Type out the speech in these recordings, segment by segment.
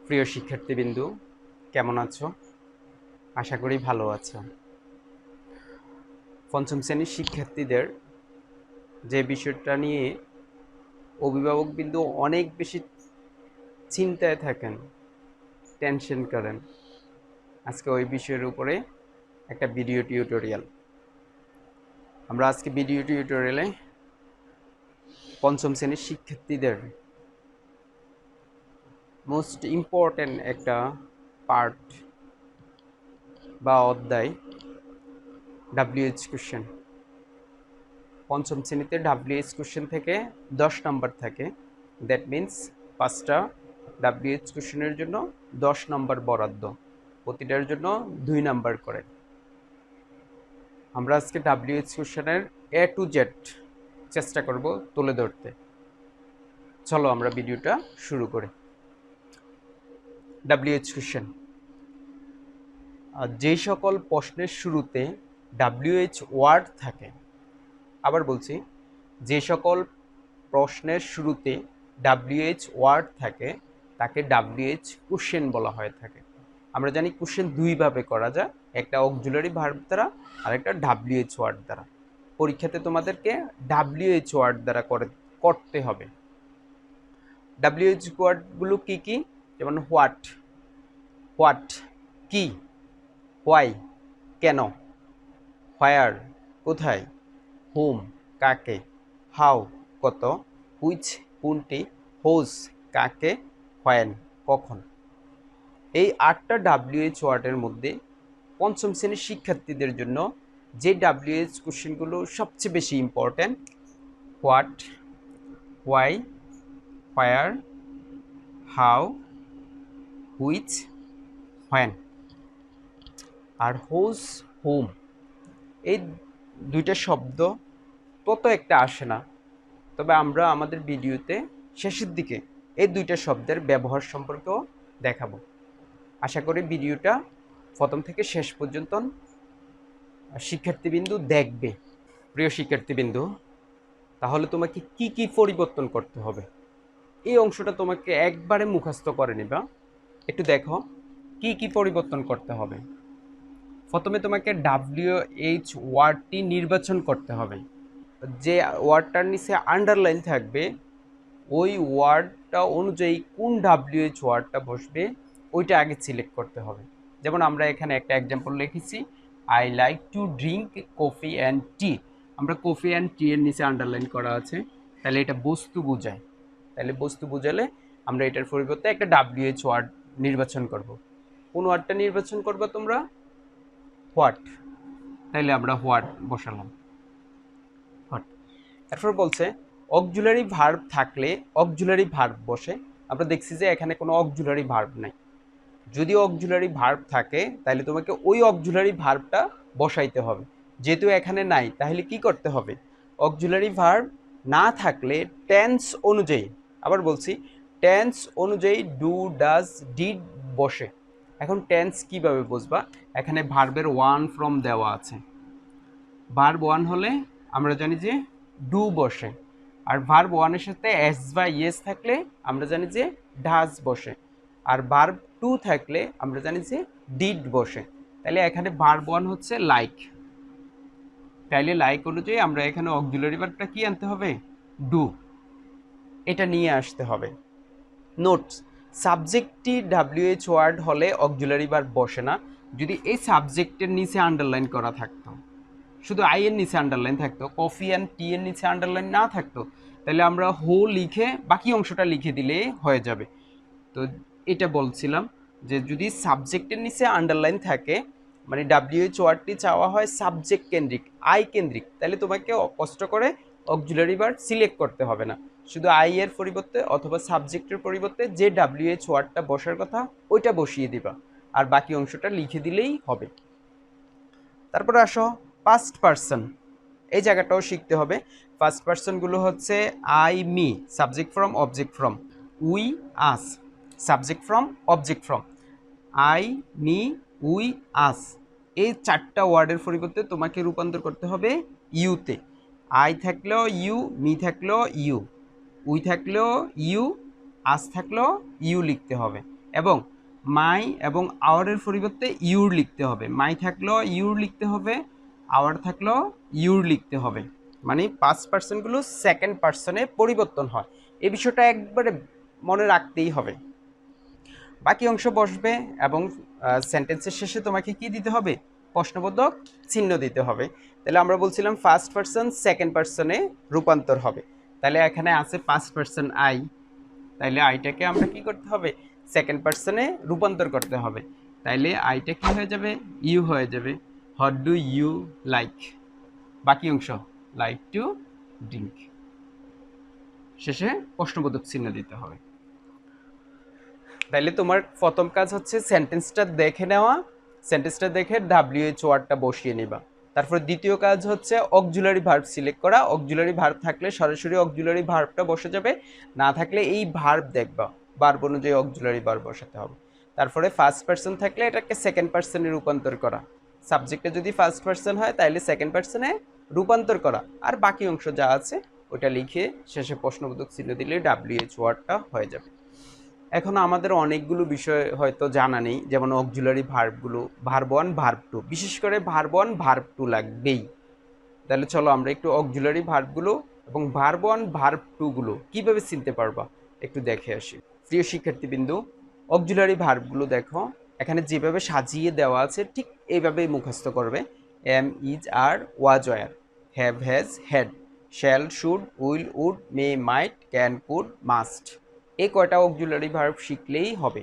প্রিয় শিক্ষার্থীবৃন্দু, কেমন আছো? আশা করি ভালো আছো। পঞ্চম শ্রেণীর শিক্ষার্থীদের যে বিষয়টা নিয়ে অভিভাবকবৃন্দ অনেক বেশি চিন্তায় থাকেন, টেনশন করেন, আজকে ওই বিষয়ের উপরে একটা ভিডিও টিউটোরিয়াল। আমরা আজকে ভিডিও টিউটোরিয়ালে পঞ্চম শ্রেণীর শিক্ষার্থীদের মোস্ট ইম্পর্ট্যান্ট একটা পার্ট বা অধ্যায় WH কোশ্চেন। পঞ্চম শ্রেণীতে WH কোশ্চেন থেকে 10 নাম্বার থাকে। দ্যাট মিন্স 5টা WH কোশ্চেনের জন্য 10 নাম্বার বরাদ্দ, প্রতিটার জন্য 2 নাম্বার করে। আমরা আজকে WH কোশ্চেনের A to Z চেষ্টা করব তুলে ধরতে। চলো আমরা ভিডিওটা শুরু করি। WH কোশ্চেন, যে সকল প্রশ্নের শুরুতে WH ওয়ার্ড থাকে, আবার বলছি, যে সকল প্রশ্নের শুরুতে WH ওয়ার্ড থাকে তাকে WH কোশ্চেন বলা হয়ে থাকে। আমরা জানি কোশ্চেন দুইভাবে করা যায়, একটা অক্সিলারি ভার্ব দ্বারা আর একটা WH ওয়ার্ড দ্বারা। পরীক্ষাতে তোমাদেরকে WH ওয়ার্ড দ্বারা করতে হবে। WH ওয়ার্ডগুলো কি কি? যেমন হোয়াট, হোয়াট কি, হোয়াই কেন, হোয়ার কোথায়, হোম কাকে, হাউ কত, হুইচ কোনটি, হোজ কাকে, হোয়েন কখন। এই 8টা WH ওয়ার্ডের মধ্যে পঞ্চম শ্রেণীর শিক্ষার্থীদের জন্য যে WH কোশ্চেনগুলো সবচেয়ে বেশি important, what, why, where, how, which, when. আর হোজ, হোম, এই দুইটা শব্দ তত একটা আসে না, তবে আমরা আমাদের ভিডিওতে শেষের দিকে এই দুইটা শব্দের ব্যবহার সম্পর্কেও দেখাবো। আশা করি ভিডিওটা প্রথম থেকে শেষ পর্যন্ত শিক্ষার্থীবৃন্দু দেখবে। প্রিয় শিক্ষার্থীবৃন্দু, তাহলে তোমাকে কি কি পরিবর্তন করতে হবে এই অংশটা তোমাকে একবারে মুখস্থ করে নিবা। একটু দেখো কি কি পরিবর্তন করতে হবে। প্রথমে তোমাকে WH ওয়ার্ডটি নির্বাচন করতে হবে। যে ওয়ার্ডটার নিচে আন্ডারলাইন থাকবে ওই ওয়ার্ডটা অনুযায়ী কোন WH ওয়ার্ডটা বসবে ওইটা আগে সিলেক্ট করতে হবে। যেমন আমরা এখানে একটা এক্সাম্পল লিখেছি, I like to drink coffee and tea. আমরা কফি অ্যান্ড টি এর নিচে আন্ডারলাইন করা আছে, তাহলে এটা বস্তু বোঝায়। তাহলে বস্তু বোঝালে আমরা এটার পরিবর্তে একটা WH ওয়ার্ড নির্বাচন করব। কোন ওয়ার্ডটা নির্বাচন করবে তোমরা? হোয়াট। তাইলে আমরা হোয়াট বসালাম, হোয়াট। এরপর বলছে অক্সিলারি ভার্ব থাকলে অক্সিলারি ভার্ব বসে। আমরা দেখছি যে এখানে কোনো অক্সিলারি ভার্ব নাই। যদি অক্সিলারি ভার্ব থাকে তাহলে তোমাকে ওই অক্সিলারি ভার্বটা বসাইতে হবে। যেহেতু এখানে নাই তাহলে কি করতে হবে? অক্সিলারি ভার্ব না থাকলে টেন্স অনুযায়ী, আবার বলছি, টেন্স অনুযায়ী ডু ডাজ ডিড বসে। এখন টেন্স কিভাবে বুঝবা? এখানে ভার্বের ওয়ান ফ্রম দেওয়া আছে। ভার্ব ওয়ান হলে আমরা জানি যে ডু বসে, আর ভার্ব ওয়ানের সাথে এস বা ইয়েস থাকলে আমরা জানি যে ডাজ বসে, আর ভার্ব টু থাকলে আমরা জানি যে ডিড বসে। তাহলে এখানে ভার্ব ওয়ান হচ্ছে লাইক, তাইলে লাইক অনুযায়ী আমরা এখানে অক্সিলারি ভার্বটা কি আনতে হবে? ডু। এটা নিয়ে আসতে হবে। নোটস, সাবজেক্টটি WH ওয়ার্ড হলে অক্সিলারি ভার্ব বসে না যদি এই সাবজেক্টের নিচে আন্ডারলাইন করা থাকতো, শুধু আই এর নিচে আন্ডারলাইন থাকতো, কফি অ্যান্ড টি এর নিচে আন্ডারলাইন না থাকতো, তাহলে আমরা হো লিখে বাকি অংশটা লিখে দিলে হয়ে যাবে। তো এটা বলছিলাম যে যদি সাবজেক্টের নিচে আন্ডারলাইন থাকে, মানে WH ওয়ার্ডটি চাওয়া হয় সাবজেক্ট কেন্দ্রিক, আই কেন্দ্রিক, তাহলে তোমাকে কষ্ট করে অক্সিলারি ভার্ব সিলেক্ট করতে হবে না। শুধু আই এর পরিবর্তে অথবা সাবজেক্টের পরিবর্তে যে WH ওয়ার্ডটা বসার কথা ওইটা বসিয়ে দিবা, আর বাকি অংশটা লিখে দিলেই হবে। তারপরে আসো ফার্স্ট পারসন, এই জায়গাটাও শিখতে হবে। ফার্স্ট পারসনগুলো হচ্ছে I me, subject from object from, we us, subject from object from, I me we আস। এই 4টা ওয়ার্ডের পরিবর্তে তোমাকে রূপান্তর করতে হবে ইউতে। আই থাকলেও ইউ, মি থাকলেও ইউ, উই থাকলেও ইউ, আস থাকলেও ইউ লিখতে হবে। এবং মাই এবং আওয়ারের পরিবর্তে ইউর লিখতে হবে। মাই থাকলেও ইউর লিখতে হবে, আওয়ার থাকলেও ইউর লিখতে হবে। মানে পাস্ট পার্সনগুলো সেকেন্ড পার্সনে পরিবর্তন হয়, এই বিষয়টা একবারে মনে রাখতেই হবে। বাকি অংশ বসবে এবং সেন্টেন্সের শেষে তোমাকে কি দিতে হবে? প্রশ্নবোধক চিহ্ন দিতে হবে। তাহলে আমরা বলছিলাম ফার্স্ট পার্সন সেকেন্ড পার্সনে রূপান্তর হবে। তাহলে এখানে আছে ফার্স্ট পার্সন আই, তাইলে আইটাকে আমরা কি করতে হবে? সেকেন্ড পার্সনে রূপান্তর করতে হবে। তাইলে আইটা কি হয়ে যাবে? ইউ হয়ে যাবে। হোয়াট ডু ইউ লাইক, বাকি অংশ লাইক টু ড্রিঙ্ক, শেষে প্রশ্নবোধক চিহ্ন দিতে হবে। তাইলে তোমার প্রথম কাজ হচ্ছে সেন্টেন্সটা দেখে নেওয়া, সেন্টেন্সটা দেখে ডাব্লিউএইচ ওয়ার্ডটা বসিয়ে নেবা। তারপর দ্বিতীয় কাজ হচ্ছে অক্সিলারি ভার্ব সিলেক্ট করা। অক্সিলারি ভার্ব থাকলে সরাসরি অক্সিলারি ভার্বটা বসে যাবে, না থাকলে এই ভার্ব দেখবা, ভার্ব অনুযায়ী অক্সিলারি ভার্ব বসাতে হবে। তারপরে ফার্স্ট পার্সন থাকলে এটাকে সেকেন্ড পার্সনে রূপান্তর করা। সাবজেক্টে যদি ফার্স্ট পার্সন হয় তাহলে সেকেন্ড পার্সনে রূপান্তর করা, আর বাকি অংশ যা আছে ওটা লিখে শেষে প্রশ্নবোধক চিহ্ন দিলে ডাব্লিউএইচ ওয়ার্ডটা হয়ে যাবে। এখন আমাদের অনেকগুলো বিষয় হয়তো জানা নেই, যেমন অক্সিলারি ভার্বগুলো, ভার্ব ওয়ান ভার্ব টু, বিশেষ করে ভার্ব ওয়ান ভার্ব টু লাগবেই। তাহলে চলো আমরা একটু অক্সিলারি ভার্বগুলো এবং ভার্ব ওয়ান ভার্ব টুগুলো কীভাবে চিনতে পারবা একটু দেখে আসি। প্রিয় শিক্ষার্থীবৃন্দু, অক্সিলারি ভার্বগুলো দেখো, এখানে যেভাবে সাজিয়ে দেওয়া আছে ঠিক এইভাবেই মুখস্থ করবে। Am, is, are, was, were, have, has, had, shall, should, will, would, may, might, can, could, must, এই কয়টা অক্সিলারি ভার্ব শিখলেই হবে।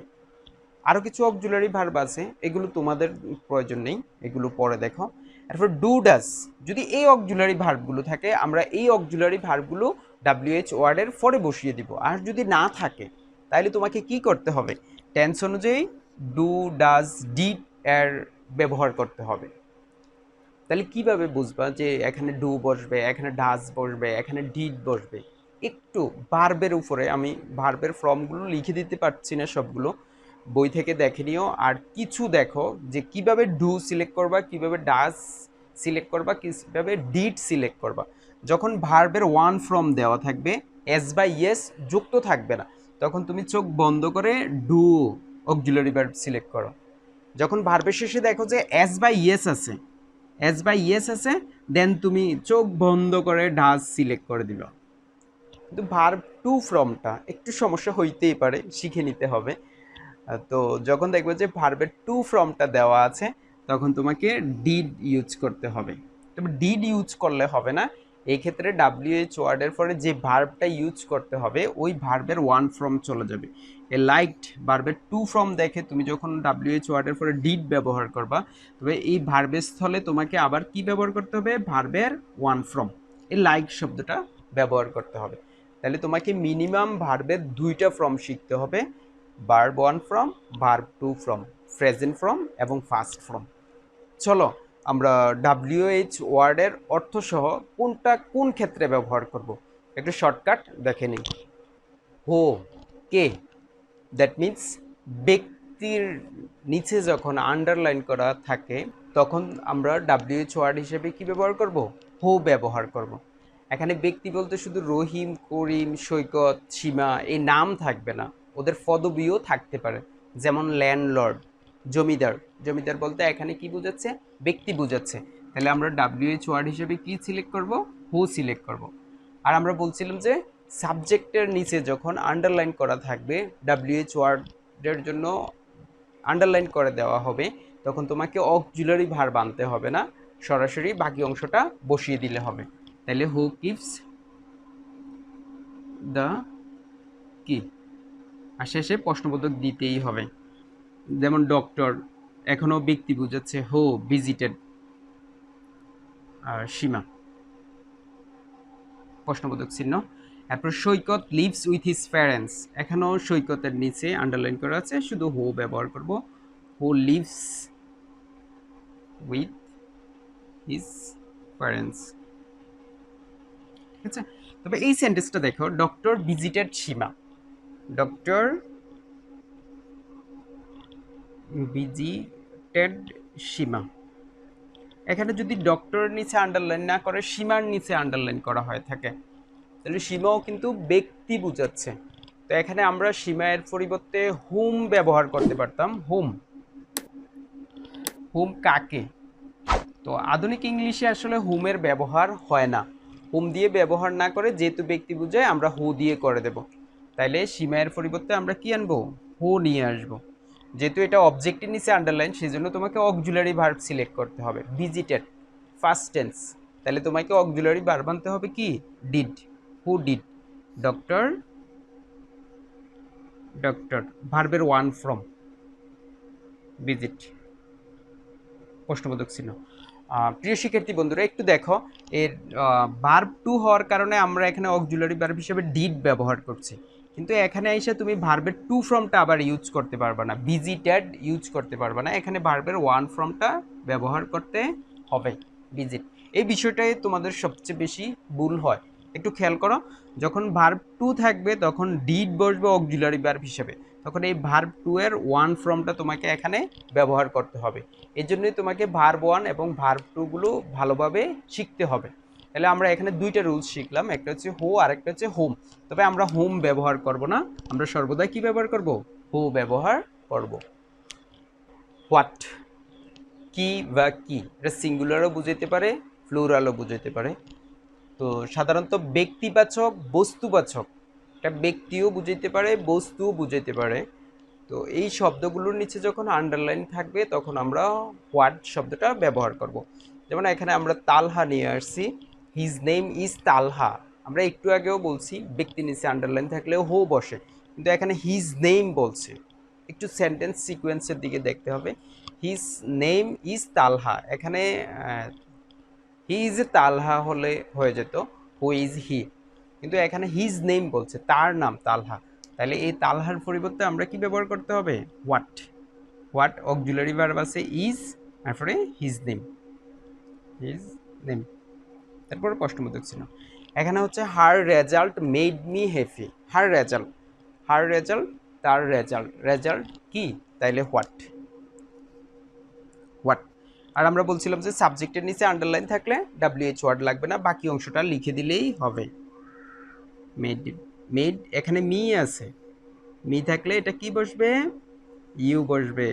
আরও কিছু অক্সিলারি ভার্ব আছে, এগুলো তোমাদের প্রয়োজন নেই, এগুলো পরে দেখো। এরপর ডু ডাজ, যদি এই অক্সিলারি ভার্বগুলো থাকে আমরা এই অক্সিলারি ভার্বগুলো ডাব্লিউএইচ ওয়ার্ডের পরে বসিয়ে দিব। আর যদি না থাকে তাহলে তোমাকে কি করতে হবে? টেন্স অনুযায়ী ডু, ডাজ, ডিড এর ব্যবহার করতে হবে। তাহলে কিভাবে বুঝবা যে এখানে ডু বসবে, এখানে ডাজ বসবে, এখানে ডিড বসবে? একটু ভার্বের উপরে, আমি ভার্বের ফর্মগুলো লিখে দিতে পারছি না সবগুলো, বই থেকে দেখে নিও। আর কিছু দেখো যে কিভাবে ডু সিলেক্ট করবা, কিভাবে ডাজ সিলেক্ট করবা, কিভাবে ডিড সিলেক্ট করবা। যখন ভার্বের ওয়ান ফর্ম দেওয়া থাকবে, এস বা ইয়েস যুক্ত থাকবে না, তখন তুমি চোখ বন্ধ করে ডু অক্সিলারি ভার্ব সিলেক্ট করো। যখন ভার্বের শেষে দেখো যে এস বা ইয়েস আছে, এস বা ইয়েস আছে, দেন তুমি চোখ বন্ধ করে ডাজ সিলেক্ট করে দিল। কিন্তু ভার্ব টু ফর্মটা একটু সমস্যা হইতেই পারে, শিখে নিতে হবে। তো যখন দেখবে যে ভার্বের টু ফর্মটা দেওয়া আছে তখন তোমাকে ডিড ইউজ করতে হবে। তবে ডিড ইউজ করলে হবে না, এই ক্ষেত্রে ডাব্লিউএইচ ওয়ার্ডের পরে যে ভার্বটা ইউজ করতে হবে ওই ভার্বের ওয়ান ফর্ম চলে যাবে। এ লাইকড ভার্বের টু ফর্ম দেখে তুমি যখন ডাব্লিউএইচ ওয়ার্ডের পরে ডিড ব্যবহার করবা, তবে এই ভার্বের স্থলে তোমাকে আবার কি ব্যবহার করতে হবে? ভার্বের ওয়ান ফর্ম, এই লাইক শব্দটা ব্যবহার করতে হবে। তাহলে তোমাকে মিনিমাম ভার্বের দুইটা ফর্ম শিখতে হবে, verb one form, verb two form, present form এবং ফাস্ট ফর্ম। চলো আমরা ডাব্লিউএইচ ওয়ার্ডের অর্থসহ কোনটা কোন ক্ষেত্রে ব্যবহার করব একটু শর্টকাট দেখে নিই। হো, কে, দ্যাট মিন্স ব্যক্তির নিচে যখন আন্ডারলাইন করা থাকে তখন আমরা ডাব্লিউএইচ ওয়ার্ড হিসেবে কি ব্যবহার করব? হো ব্যবহার করব। এখানে ব্যক্তি বলতে শুধু রহিম, করিম, সৈকত, সীমা এই নাম থাকবে না, ওদের পদবিও থাকতে পারে। যেমন ল্যান্ডলর্ড, জমিদার, জমিদার বলতে এখানে কি বোঝাচ্ছে? ব্যক্তি বোঝাচ্ছে। তাহলে আমরা ডাব্লিউএইচ ওয়ার্ড হিসেবে কি সিলেক্ট করব? হু সিলেক্ট করব। আর আমরা বলছিলাম যে সাবজেক্টের নিচে যখন আন্ডারলাইন করা থাকবে, ডাব্লিউএইচ ওয়ার্ডের জন্য আন্ডারলাইন করে দেওয়া হবে, তখন তোমাকে অক্সিলারি ভার্ব আনতে হবে না, সরাসরি বাকি অংশটা বসিয়ে দিলে হবে। তাহলে হু কিপস দ্য কি, আর শেষে প্রশ্নবোধক দিতেই হবে। যেমন ডক্টর এখনও ব্যক্তি বোঝাচ্ছে, হো ভিজিটেড, আর সীমা প্রশ্নবোধক চিহ্ন। এরপর সৈকত লিভস উইথ হিজ প্যারেন্টস, এখানেও সৈকতের নিচে আন্ডারলাইন করা আছে, শুধু হো ব্যবহার করব। হু লিভস উইথ হিজ প্যারেন্টস, ঠিক আছে। তবে এই সেন্টেন্সটা দেখো, ডক্টর ভিজিটেড সীমা, ডক্টর ভিজিটেড সীমা, এখানে যদি ডক্টরের নিচে আন্ডারলাইন না করে সীমার নিচে আন্ডারলাইন করা হয়ে থাকে তাহলে সীমাও কিন্তু ব্যক্তি বোঝাচ্ছে। তো এখানে আমরা সীমায়ের পরিবর্তে হুম ব্যবহার করতে পারতাম। হুম, হুম কাকে? তো আধুনিক ইংলিশে আসলে হুমের ব্যবহার হয় না। হুম দিয়ে ব্যবহার না করে যেহেতু ব্যক্তি বুঝায় আমরা হু দিয়ে করে দেব। তাইলে সীমায়ের পরিবর্তে আমরা কি আনবো? হু নিয়ে আসবো। যেহেতু এটা অবজেক্টের নিচে আন্ডারলাইন, সেজন্য তোমাকে অক্সিলারি ভার্ব সিলেক্ট করতে হবে। ভিজিটেড, ফার্স্ট টেন্স, তাহলে তোমাকে অক্সিলারি ভার্ব আনতে হবে কি? Did. Who did? Doctor, doctor ভার্বের ওয়ান ফ্রম, ভিজিট, প্রশ্নবোধক চিহ্ন। প্রিয় শিক্ষার্থী বন্ধুরা একটু দেখো, এর ভার্ব টু হওয়ার কারণে আমরা এখানে অক্সিলারি ভার্ব হিসেবে ডিড ব্যবহার করছি, কিন্তু এখানে এসে তুমি ভার্বের টু ফর্মটা আবার ইউজ করতে পারবে না, ভিজিটেড ইউজ করতে পারবে না, এখানে ভার্বের ওয়ান ফর্মটা ব্যবহার করতে হবে, ভিজিট। এই বিষয়টাই তোমাদের সবচেয়ে বেশি ভুল হয়। একটু খেয়াল করো, যখন ভার্ব টু থাকবে তখন ডিড বসবে অক্সিলারি ভার্ব হিসেবে, তখন এই ভার্ব টু এর ওয়ান ফর্মটা তোমাকে এখানে ব্যবহার করতে হবে। এই জন্যই তোমাকে ভার্ব ওয়ান এবং ভার্ব টু গুলো ভালোভাবে শিখতে হবে। তাহলে আমরা এখানে দুইটা রুলস শিখলাম, একটা হচ্ছে হো আর একটা হচ্ছে হোম। তবে আমরা হোম ব্যবহার করব না, আমরা সর্বদা কি ব্যবহার করব? হো ব্যবহার করব। হোয়াট, কি বা কি, এটা সিঙ্গুলারও বুঝাইতে পারে, প্লুরালও বুঝাইতে পারে। তো সাধারণত ব্যক্তিবাচক, বস্তুবাচক, এটা ব্যক্তিও বুঝাইতে পারে, বস্তুও বুঝাইতে পারে। তো এই শব্দগুলোর নিচে যখন আন্ডারলাইন থাকবে তখন আমরা হোয়াট শব্দটা ব্যবহার করব। যেমন এখানে আমরা তালহা নিয়ে আসছি, হিজ নেম ইজ তালহা। আমরা একটু আগেও বলছি ব্যক্তি নিচে আন্ডারলাইন থাকলেও হো বসে, কিন্তু এখানে হিজ নেম বলছে। একটু সেন্টেন্স সিকোয়েন্সের দিকে দেখতে হবে। হিজ নেম ইজ তালহা, এখানে হি ইজ এ তালহা হলে হয়ে যেত হু ইজ হি, কিন্তু এখানে হিজ নেম বলছে, তার নাম তালহা। তাহলে এই তালহার পরিবর্তে আমরা কি ব্যবহার করতে হবে? হোয়াট। হোয়াট অক্সিলারি ভার্ব আছে ইজ, তারপরে হিজ নেম, হিজ নেম, তারপরে প্রশ্নবোধক চিহ্ন। এখানে হচ্ছে হার রেজাল্ট মেড মি হ্যাপি। হার রেজাল্ট, হার রেজাল্ট, তার রেজাল্ট, রেজাল্ট কি? তাইলে হোয়াট, হোয়াট। আর আমরা বলছিলাম যে সাবজেক্টের নিচে আন্ডারলাইন থাকলে ডাব্লিউএইচ ওয়ার্ড লাগবে না, বাকি অংশটা লিখে দিলেই হবে। মেড, মেড এখানে মি আছে, মি থাকলে এটা কি বসবে? ইউ বসবে।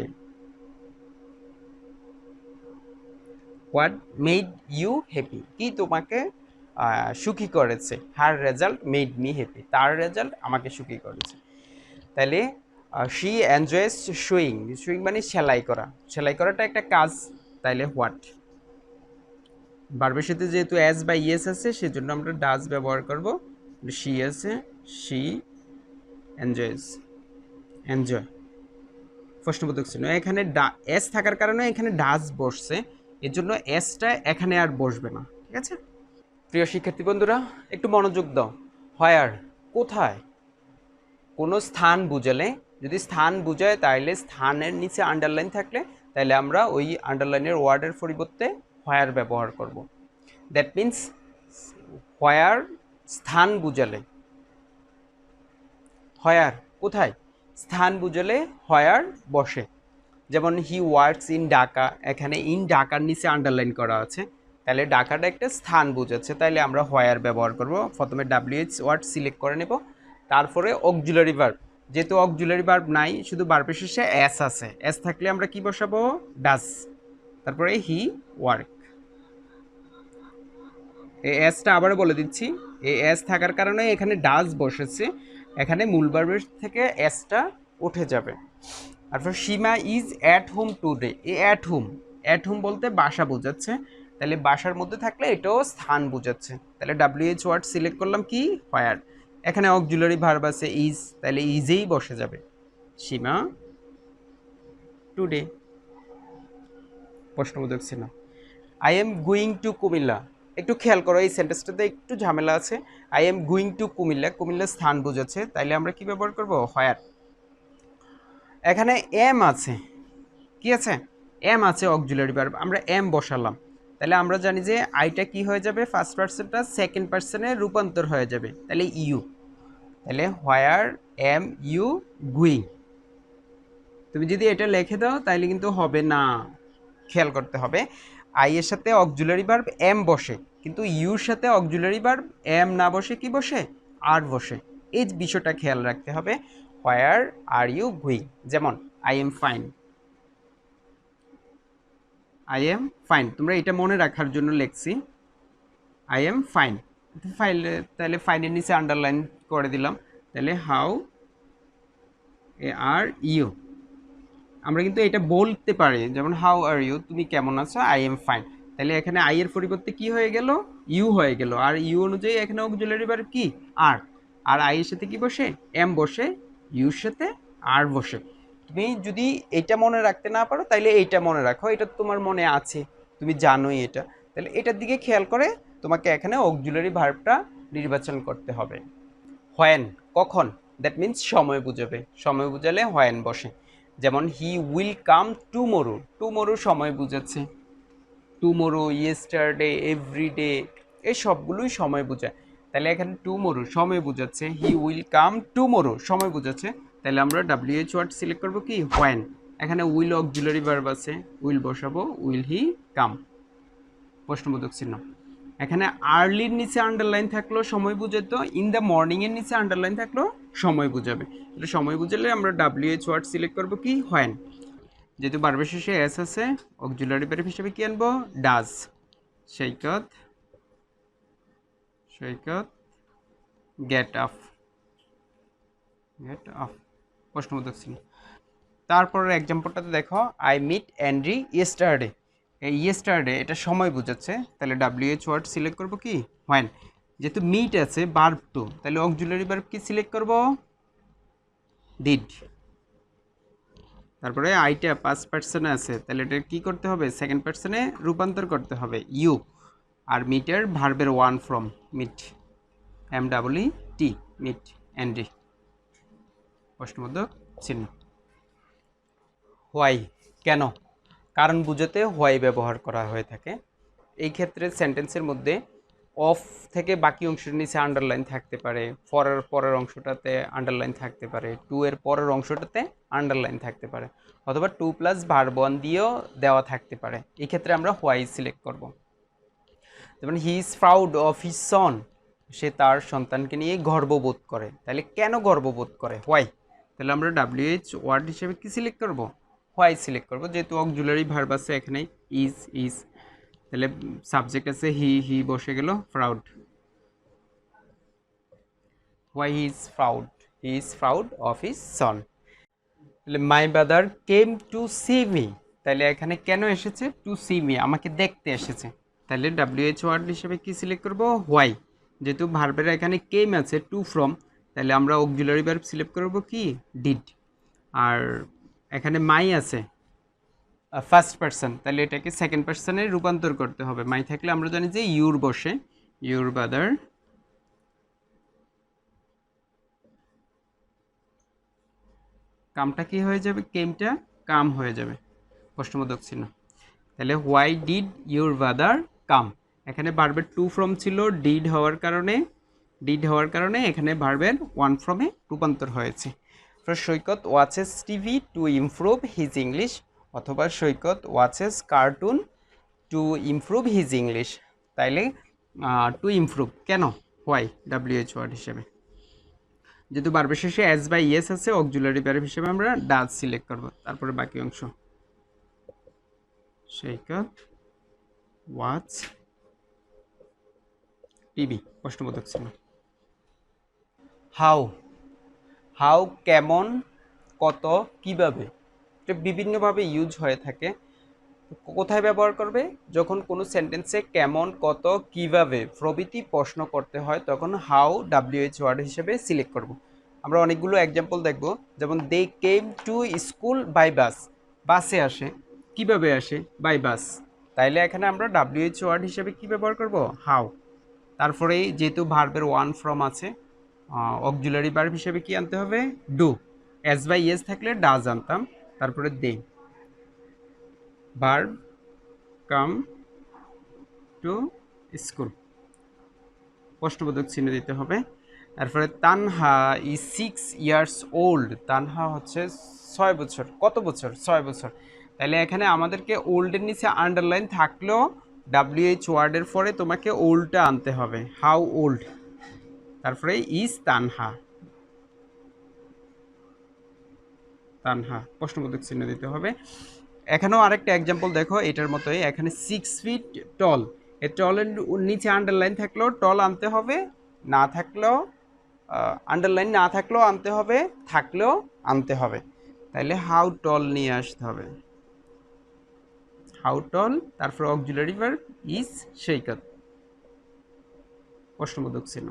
হোয়াট মেড ইউ হ্যাপি, কি তোমাকে সুখী করেছে? হার রেজাল্ট মেড মি হ্যাপি, তার রেজাল্ট আমাকে সুখী করেছে। তাহলে শি এনজয়েস সুইং, সুইং মানে সেলাই করা, সেলাই করাটা একটা কাজ, তাইলে হোয়াট। ভার্বের সাথে যেহেতু অ্যাজ বা ইয়েস আছে সেজন্য আমরা ডাজ ব্যবহার করব। শি আছে, শি এনজয়েস, এনজয়, প্রশ্নবোধক চিহ্ন। এখানে এস থাকার কারণে এখানে ডাজ বসছে, এর জন্য এসটা এখানে আর বসবে না, ঠিক আছে? প্রিয় শিক্ষার্থী বন্ধুরা একটু মনোযোগ দাও। হোয়ার, কোথায়? কোনো স্থান বুঝালে, যদি স্থান বুঝায় তাহলে স্থানের নিচে আন্ডারলাইন থাকলে তাহলে আমরা ওই আন্ডারলাইনের ওয়ার্ডের পরিবর্তে হোয়ার ব্যবহার করব। দ্যাট মিন্স হোয়ার স্থান বুঝালে, হোয়ার কোথায়, স্থান বুঝালে হোয়ার বসে। যেমন হি ওয়ার্কস ইন ঢাকা, এখানে ইন ঢাকার নিচে আন্ডারলাইন করা আছে, তাহলে ঢাকাটা একটা স্থান বুঝাচ্ছে, তাইলে আমরা হোয়ার ব্যবহার করব। প্রথমে ডাব্লিউএইচ ওয়ার্ড সিলেক্ট করে নেব, তারপরে অক্সিলারি ভার্ব, যেহেতু অক্সিলারি ভার্ব নাই শুধু ভার্বের শেষে এস আছে, এস থাকলে আমরা কি বসাবো? ডাজ, তারপরে হি ওয়ার্ক। এই এসটা আবারও বলে দিচ্ছি, এই এস থাকার কারণে এখানে ডাজ বসেছে, এখানে মূল ভার্বের থেকে এসটা উঠে যাবে। তারপর Seema is at home today, a at home, at home বলতে বাসা বোঝাচ্ছে, তাহলে বাসার মধ্যে থাকলে এটাও স্থান বোঝাচ্ছে, তাহলে ডাব্লিউএইচ ওয়ার্ড সিলেক্ট করলাম কি? হোয়ার। এখানে অক্সিলারি ভার্ব আছে ইজ, তাহলে ইজেই বসে যাবে। সীমা টুডে, প্রশ্নবোধক চিহ্ন। I am going to Comilla, একটু খেয়াল করো এই সেন্টেন্সটাতে একটু ঝামেলা আছে। I am going to Comilla, Comilla স্থান বোঝাচ্ছে, তাইলে আমরা কি ব্যবহার করব? হোয়ার। এখানে এম আছে, কি আছে? এম আছে অক্সিলারি ভার্ব, আমরা এম বসালাম, তাহলে আমরা জানি যে আইটা কি হয়ে যাবে? ফার্স্ট পার্সনটা সেকেন্ড পার্সনে রূপান্তর হয়ে যাবে, তাহলে ইউ। তাহলে হোয়ার এম ইউ গোয়িং। তুমি যদি এটা লিখে দাও তাহলে কিন্তু হবে না, খেয়াল করতে হবে। আই এর সাথে অক্সিলারি ভার্ব এম বসে, কিন্তু ইউর সাথে অক্সিলারি ভার্ব এম না বসে কি বসে? আর বসে। এই বিষয়টা খেয়াল রাখতে হবে। হোয়ার আর ইউ গোয়িং, যেমন I am fine, I am fine, তোমরা এটা মনে রাখার জন্য লিখছি আই এম ফাইন। তাহলে ফাইনের নিচে আন্ডারলাইন করে দিলাম। তাহলে হাউ আর ইউ, আমরা কিন্তু এটা বলতে পারি, যেমন হাউ আর ইউ, তুমি কেমন আছো, আই এম ফাইন। তাহলে এখানে আই এর পরিবর্তে কি হয়ে গেল, ইউ হয়ে গেল। আর ইউ অনুযায়ী এখানে অক্সিলারি ভার্ব কি, আর। আর আই এর সাথে কি বসে, এম বসে, ইউর সাথে আর বসে। তুমি যদি এটা মনে রাখতে না পারো তাহলে এইটা মনে রাখো, এটা তোমার মনে আছে, তুমি জানোই এটা। তাহলে এটার দিকে খেয়াল করে তোমাকে এখানে অক্সিলারি ভার্বটা নির্বাচন করতে হবে। হোয়েন, কখন, দ্যাট মিন্স সময় বুঝাবে, সময় বুঝালে হোয়েন বসে। যেমন he will come tomorrow, tomorrow সময় বুঝাচ্ছে, টুমোরো, ইয়েস্টারডে, এভরিডে, এই সবগুলোই সময় বোঝায়। তাহলে এখানে টুমোরো সময় বোঝাচ্ছে, হি উইল কাম টুমোরো সময় বোঝাচ্ছে। তাহলে আমরা ডাব্লিউএইচ ওয়ার্ড সিলেক্ট করবো কি, হোয়েন। এখানে উইল অক্সিলারি ভার্ব আছে, উইল বসাবো, উইল হি কাম, প্রশ্নবোধক চিহ্ন। এখানে আর্লির নিচে আন্ডারলাইন থাকলো সময় বুঝাতো, ইন দ্য মর্নিং এর নিচে আন্ডারলাইন থাকলো সময় বুঝাবে। এটা সময় বুঝালে আমরা ডাব্লিউএইচ ওয়ার্ড সিলেক্ট করবো কি, হোয়েন। যেহেতু ভার্বের শেষে এস আছে, অক্সিলারি ভার্ব হিসেবে কি আনবো, does. Saikat, Saikat get up, get up, প্রশ্নবোধক চিহ্ন। তারপরের এক্সাম্পলটাতে দেখো, আই মিট অ্যান্ড্রি ইয়েস্টারডে, এই ইয়েস্টারডে এটা সময় বোঝাচ্ছে। তাহলে ডাব্লিউএইচ ওয়ার্ড সিলেক্ট করবো কি, হোয়েন। যেহেতু মিট আছে ভার্ব টু, তাহলে অক্সিলারি ভার্ব কি সিলেক্ট করব, ডিড। তারপরে আইটা পাঁচ পার্সনে আছে, তাহলে এটা কি করতে হবে, সেকেন্ড পার্সনে রূপান্তর করতে হবে, ইউ। আর মিটের ভার্বের one form, meet, M double E T, meet অ্যান্ড্রি, প্রশ্নবোধক চিহ্ন। হোয়াই, কেন, কারণ বুঝাতে হোয়াই ব্যবহার করা হয়ে থাকে। এই ক্ষেত্রে সেন্টেন্সের মধ্যে অফ থেকে বাকি অংশের নিচে আন্ডারলাইন থাকতে পারে, ফরের পরের অংশটাতে আন্ডারলাইন থাকতে পারে, টু এর পরের অংশটাতে আন্ডারলাইন থাকতে পারে, অথবা টু প্লাস ভার্ব ওয়ান দিয়েও দেওয়া থাকতে পারে। এই ক্ষেত্রে আমরা হোয়াই সিলেক্ট করব। যেমন he is proud of his son, সে তার সন্তানকে নিয়ে গর্ববোধ করে। তাহলে কেন গর্ববোধ করে, হোয়াই। তাহলে আমরা ডাব্লিউএইচ ওয়ার্ড হিসেবে কি সিলেক্ট করব, হোয়াই সিলেক্ট করব। যেহেতু অক্সিলারি ভার্ব আছে এখানে, ইজ, তাহলে সাবজেক্ট আছে হি বসে গেল, proud, why he is proud, he is proud of his son. তাহলে my brother came to see me, তাহলে এখানে কেন এসেছে, টু সি মি, আমাকে দেখতে এসেছে। তাহলে ডাব্লিউএইচ ওয়ার্ড হিসেবে কি সিলেক্ট করব, হোয়াই। যেহেতু ভার্বের এখানে কেম আছে, টু ফ্রম, তাহলে আমরা অক্সিলারি ভার্ব সিলেক্ট করব কি, ডিড। আর এখানে মাই আছে ফার্স্ট পার্সন, তাহলে এটাকে সেকেন্ড পার্সনে রূপান্তর করতে হবে। মাই থাকলে আমরা জানি যে ইউর বসে, ইউর ব্রাদার কামটা কি হয়ে যাবে, কেমটা কাম হয়ে যাবে, প্রশ্নবোধক চিহ্ন। তাহলে why did your brother come, এখানে ভার্বের টু ফ্রম ছিল, ডিড হওয়ার কারণে এখানে ভার্বের ওয়ান ফ্রমে রূপান্তর হয়েছে। Saikat watches TV to improve his English, অথবা Saikat watches cartoon to improve his English. তাইলে টু ইমপ্রুভ কেন, হোয়াই, ডাব্লিউএইচ ওয়ার্ড হিসেবে। যেহেতু ভার্বের শেষে এস বাই ইয়েস আছে, অক্সিলারি ভার্ব হিসেবে আমরা ডাজ সিলেক্ট করব। তারপরে বাকি অংশ, সৈকত ওয়াচ টিভি, প্রশ্নবোধক ছিল। হাউ, হাউ কেমন, কত, কিভাবে, এটা বিভিন্নভাবে ইউজ হয়ে থাকে। কোথায় ব্যবহার করবে, যখন কোনো সেন্টেন্সে কেমন, কত, কিভাবে প্রভৃতি প্রশ্ন করতে হয়, তখন হাউ ডাব্লিউএইচ ওয়ার্ড হিসেবে সিলেক্ট করব। আমরা অনেকগুলো এক্সাম্পল দেখব, যেমন they came to school by bus, বাসে আসে, কিভাবে আসে, বাই বাস। তাইলে এখানে আমরা ডাব্লিউএইচ ওয়ার্ড হিসেবে কি ব্যবহার করব, হাউ। তারপরেই যেহেতু ভার্বের ওয়ান ফ্রম আছে, অক্সিলারি ভার্ব হিসেবে কি আনতে হবে, ডু। এস বাই এস থাকলে ডাজ আনতাম। তারপরে দে, ভার্ব কাম টু স্কুল, প্রশ্নবোধক চিহ্ন দিতে হবে। তারপরে Tanha is 6 years old, Tanha হচ্ছে 6 বছর, কত বছর, 6 বছর। তাহলে এখানে আমাদেরকে ওল্ডের নিচে আন্ডারলাইন থাকলেও ডাব্লিউএইচ ওয়ার্ডের পরে তোমাকে ওল্ডটা আনতে হবে, হাউ ওল্ড। তারপরে ইজ তানহা, তানহা, প্রশ্নবোধক চিহ্ন দিতে হবে। এখানেও আরেকটা এক্সাম্পল দেখো, এটার মতোই। এখানে 6 ফিট টল, এই টলের নিচে আন্ডারলাইন থাকলেও টল আনতে হবে, না থাকলেও আন্ডারলাইন না থাকলেও আনতে হবে, থাকলেও আনতে হবে। তাইলে হাউ টল নিয়ে আসতে হবে, হাউ টল, তারপর অক্সিলারি ভার্ব ইজ সৈকত, প্রশ্নবোধক চিহ্ন।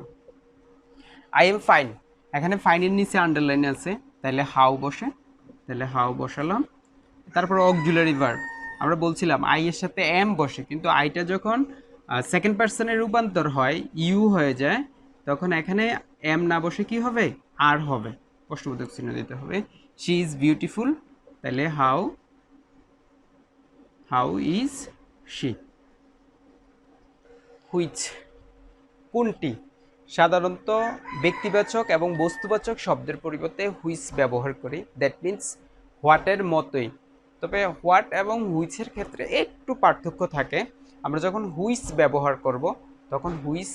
আই এম ফাইন, এখানে ফাইনের নিচে আন্ডারলাইন আছে, তাহলে হাউ বসে, তাহলে হাউ বসালাম। তারপর অক্সিলারি ভার্ব, আমরা বলছিলাম আই এর সাথে এম বসে, কিন্তু আইটা যখন সেকেন্ড পার্সনের রূপান্তর হয়, ইউ হয়ে যায়, তখন এখানে এম না বসে কি হবে, আর হবে, প্রশ্নবোধক চিহ্ন দিতে হবে। শি ইজ বিউটিফুল, তাহলে how, how is she. Which, কোনটি, সাধারণত ব্যক্তিবাচক এবং বস্তুবাচক শব্দের পরিবর্তে হুইচ ব্যবহার করি, দ্যাট মিন্স হোয়াটের মতোই। তবে হোয়াট এবং হুইচের ক্ষেত্রে একটু পার্থক্য থাকে। আমরা যখন হুইচ ব্যবহার করব, তখন হুইচ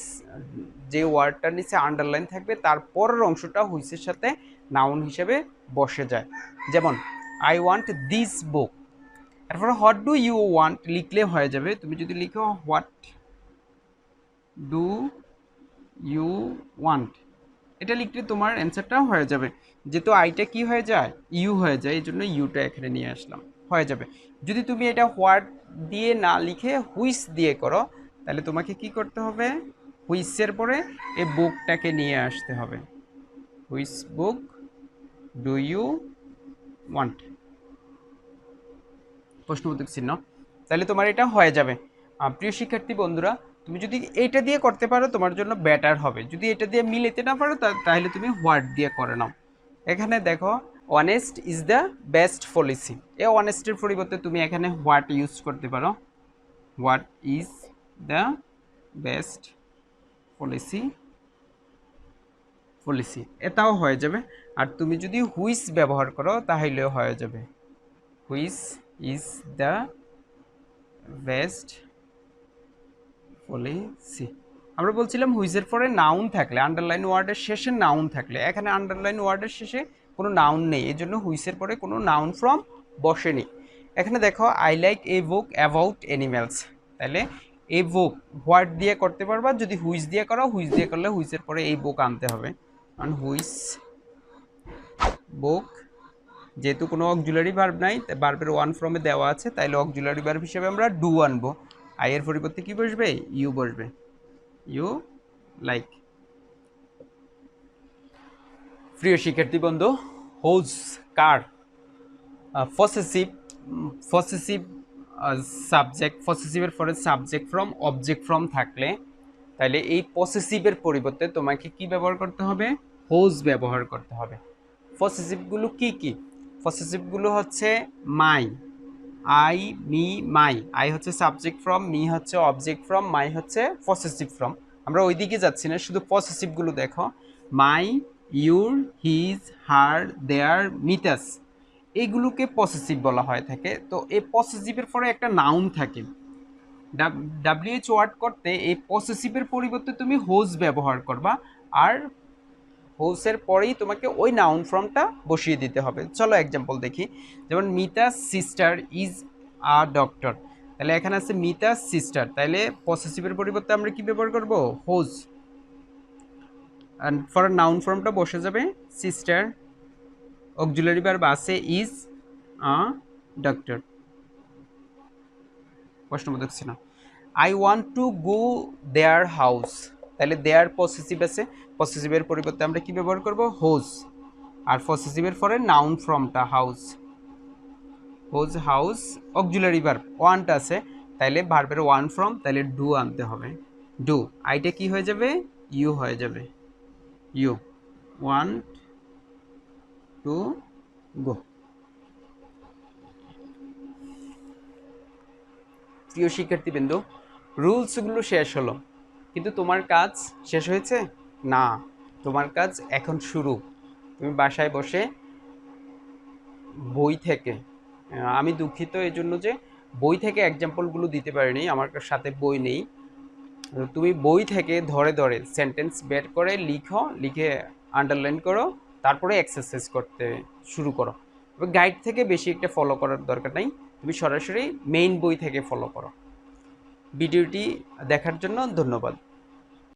যে ওয়ার্ডটার নিচে আন্ডারলাইন থাকবে তার পরের অংশটা হুইচের সাথে নাউন হিসেবে বসে যায়। যেমন আই ওয়ান্ট দিস বুক, তারপরে হোয়াট ডু ইউ ওয়ান্ট লিখলে হয়ে যাবে। তুমি যদি লিখো হোয়াট ডু ইউ ওয়ান্ট, এটা লিখলে তোমার অ্যান্সারটা হয়ে যাবে। যেহেতু আইটা কি হয়ে যায়, ইউ হয়ে যায়, এই জন্য ইউটা এখানে নিয়ে আসলাম, হয়ে যাবে। যদি তুমি এটা হোয়াট দিয়ে না লিখে হুইচ দিয়ে করো, তাহলে তোমাকে কি করতে হবে, হুইচের পরে এই বুকটাকে নিয়ে আসতে হবে। Which book do you want, প্রশ্নবোধক চিহ্ন। তাহলে তোমার এটা হয়ে যাবে। প্রিয় শিক্ষার্থী বন্ধুরা, তুমি যদি এইটা দিয়ে করতে পারো তোমার জন্য বেটার হবে। যদি এটা দিয়ে মিলাতে না পারো তাহলে তুমি হোয়াট দিয়ে করে নাও। এখানে দেখো honest is the best policy, এই অনেস্টের পরিবর্তে তুমি এখানে হোয়াট ইউজ করতে পারো, what is the best policy, policy, এটাও হয়ে যাবে। আর তুমি যদি হুইচ ব্যবহার করো তাহলেও হয়ে যাবে, which is the best policy. আমরা বলছিলাম হুইচের পরে নাউন থাকলে, আন্ডারলাইন ওয়ার্ডের শেষে নাউন থাকলে, এখানে আন্ডারলাইন ওয়ার্ডের শেষে কোনো নাউন নেই, এই জন্য হুইচের পরে কোনো নাউন ফ্রম বসেনি। এখানে দেখো I like a book about animals, তাহলে এ বুক হোয়াট দিয়ে করতে পারবা, যদি হুইচ দিয়ে করো, হুইচ দিয়ে করলে হুইচের পরে এই বুক আনতে হবে, কারণ হুইচ বুক, যেহেতু কোনো অক্সিলারি ভার্ব নাই, ভার্বের ওয়ান ফর্মে দেওয়া আছে, তাইলে অক্সিলারি ভার্ব হিসেবে আমরা ডু আনবো। আই এর পরিবর্তে কি বসবে, ইউ বসবে, ইউ লাইক। প্রিয় শিক্ষার্থী বন্ধু, হোজ, কার, পসেসিভ, পসেসিভ সাবজেক্ট, পসেসিভের পরে সাবজেক্ট ফ্রম, অবজেক্ট ফ্রম থাকলে, তাহলে এই পসেসিভের পরিবর্তে তোমাকে কি ব্যবহার করতে হবে, হোজ ব্যবহার করতে হবে। পসেসিভগুলো কি কি, পসেসিভগুলো হচ্ছে মাই, আই, মি, মাই। আই হচ্ছে সাবজেক্ট ফ্রম, মি হচ্ছে অবজেক্ট ফ্রম, মাই হচ্ছে পসেসিভ ফ্রম। আমরা ওই দিকে যাচ্ছি না, শুধু পসেসিভগুলো দেখো। মাই, ইউর, হিজ, হার, দেয়ার, মিতাস, এইগুলোকে পসেসিভ বলা হয় থাকে। তো এই পসেসিভের পরে একটা নাউন থাকে, ডাব্লিউএইচ ওয়ার্ড করতে এই পসেসিভের পরিবর্তে তুমি হোজ ব্যবহার করবা, আর হোজের পরেই তোমাকে ওই নাউন ফর্মটা বসিয়ে দিতে হবে। চলো এক্সাম্পল দেখি। যেমন Mita's sister is a doctor, তাহলে এখানে আছে মিতাস সিস্টার, তাহলে পসেসিভের পরিবর্তে আমরা কি ব্যবহার করব, হোজ, অ্যান্ড ফর নাউন ফর্মটা বসে যাবে সিস্টার, অক্সিলারি ভার্ব আছে ইজ আ ডক্টর, প্রশ্নবোধক ছিল। I want to go their house, তাহলে দেয়ার পসেসিভ আছে, পসেসিভের পরিবর্তে আমরা কি ব্যবহার করব, হোজ, আর পসেসিভের পরে নাউন ফর্মটা house, whose house, auxiliary verb ওয়ানটা আছে, তাইলে ভার্বের ওয়ান ফর্ম, তাহলে ডু আনতে হবে, ডু, আইটা কি হয়ে যাবে, ইউ হয়ে যাবে, ইউ ওয়ান্ট টু গো। প্রিয় শিক্ষার্থীবৃন্দ, রুলসগুলো শেষ হলো, কিন্তু তোমার কাজ শেষ হয়েছে না, তোমার কাজ এখন শুরু। তুমি বাসায় বসে বই থেকে, আমি দুঃখিত এই জন্য যে বই থেকে এক্সাম্পলগুলো দিতে পারিনি, আমার সাথে বই নেই। তুমি বই থেকে ধরে ধরে সেন্টেন্স বের করে লিখো, লিখে আন্ডারলাইন করো, তারপরে এক্সারসাইজ করতে শুরু করো। গাইড থেকে বেশি একটা ফলো করার দরকার নাই, তুমি সরাসরি মেইন বই থেকে ফলো করো। ভিডিওটি দেখার জন্য ধন্যবাদ।